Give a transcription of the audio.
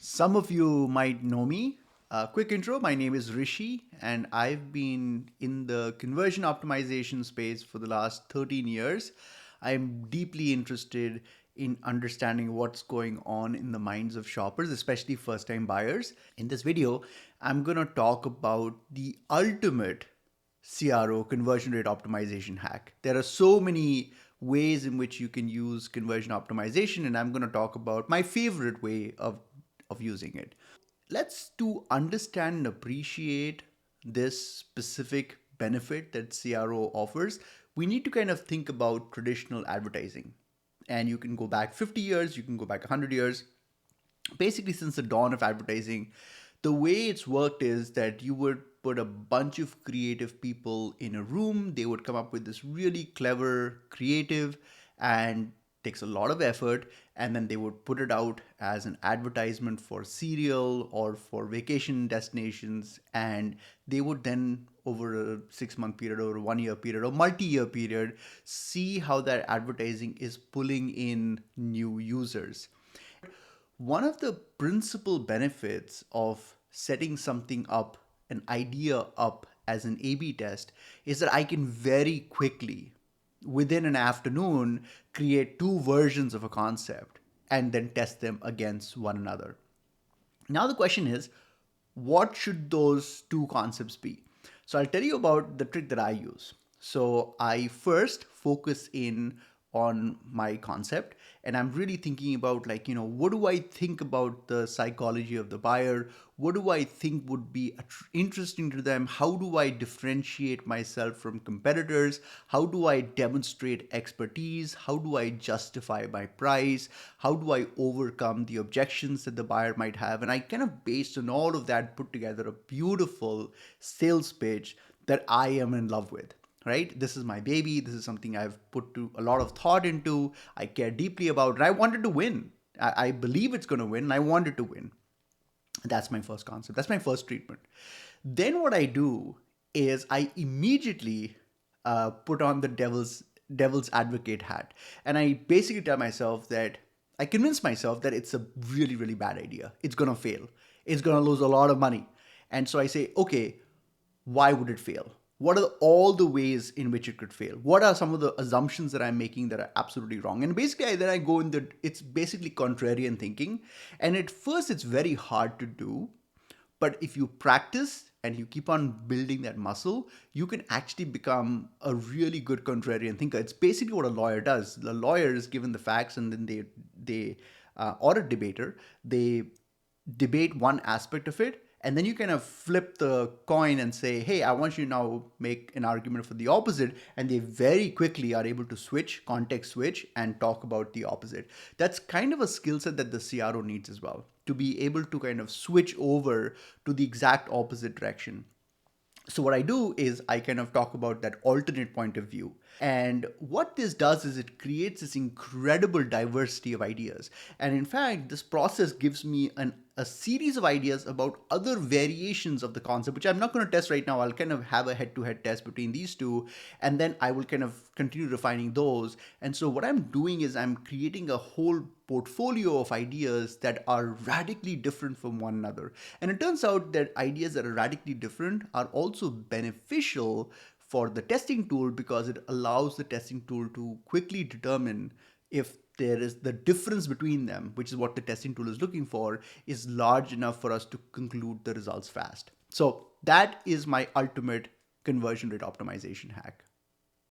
Some of you might know me. Quick intro, my name is Rishi, and I've been in the conversion optimization space for the last 13 years. I'm deeply interested in understanding what's going on in the minds of shoppers, especially first time buyers. In this video, I'm going to talk about the ultimate CRO, conversion rate optimization hack. There are so many ways in which you can use conversion optimization, and I'm going to talk about my favorite way of using it. Let's to understand and appreciate this specific benefit that CRO offers, we need to kind of think about traditional advertising. And you can go back 50 years, you can go back 100 years. Basically, since the dawn of advertising, the way it's worked is that you would put a bunch of creative people in a room, they would come up with this really clever creative and takes a lot of effort, and then they would put it out as an advertisement for cereal or for vacation destinations, and they would then over a 6 month period, over a 1 year period, or multi-year period, see how that advertising is pulling in new users. One of the principal benefits of setting something up, an idea up as an A B test, is that I can very quickly, within an afternoon, create two versions of a concept and then test them against one another. Now, the question is, what should those two concepts be? So, I'll tell you about the trick that I use. So, I first focus in on my concept, and I'm really thinking about, like, what do I think about the psychology of the buyer? What do I think would be interesting to them? How do I differentiate myself from competitors? How do I demonstrate expertise? How do I justify my price? How do I overcome the objections that the buyer might have? And I kind of, based on all of that, put together a beautiful sales pitch that I am in love with. Right? This is my baby. This is something I've put to a lot of thought into. I care deeply about, and I wanted to win. I believe it's going to win, and I wanted to win. That's my first concept. That's my first treatment. Then what I do is I immediately put on the devil's advocate hat, and I basically tell myself that I convince myself that it's a really really bad idea. It's gonna fail. It's gonna lose a lot of money, and so I say, okay, why would it fail? What are all the ways in which it could fail? What are some of the assumptions that I'm making that are absolutely wrong? And basically, then I go in it's basically contrarian thinking. And at first, it's very hard to do. But if you practice and you keep on building that muscle, you can actually become a really good contrarian thinker. It's basically what a lawyer does. The lawyer is given the facts, and then or a debater, they debate one aspect of it, and then you kind of flip the coin and say, hey, I want you to now make an argument for the opposite, and they very quickly are able to switch, context switch, and talk about the opposite. That's kind of a skill set that the CRO needs as well, to be able to kind of switch over to the exact opposite direction. So what I do is I kind of talk about that alternate point of view. And what this does is it creates this incredible diversity of ideas. And in fact, this process gives me a series of ideas about other variations of the concept, which I'm not going to test right now. I'll kind of have a head-to-head test between these two, and then I will kind of continue refining those. And so what I'm doing is I'm creating a whole portfolio of ideas that are radically different from one another. And it turns out that ideas that are radically different are also beneficial for the testing tool, because it allows the testing tool to quickly determine if there is the difference between them, which is what the testing tool is looking for, is large enough for us to conclude the results fast. So that is my ultimate conversion rate optimization hack.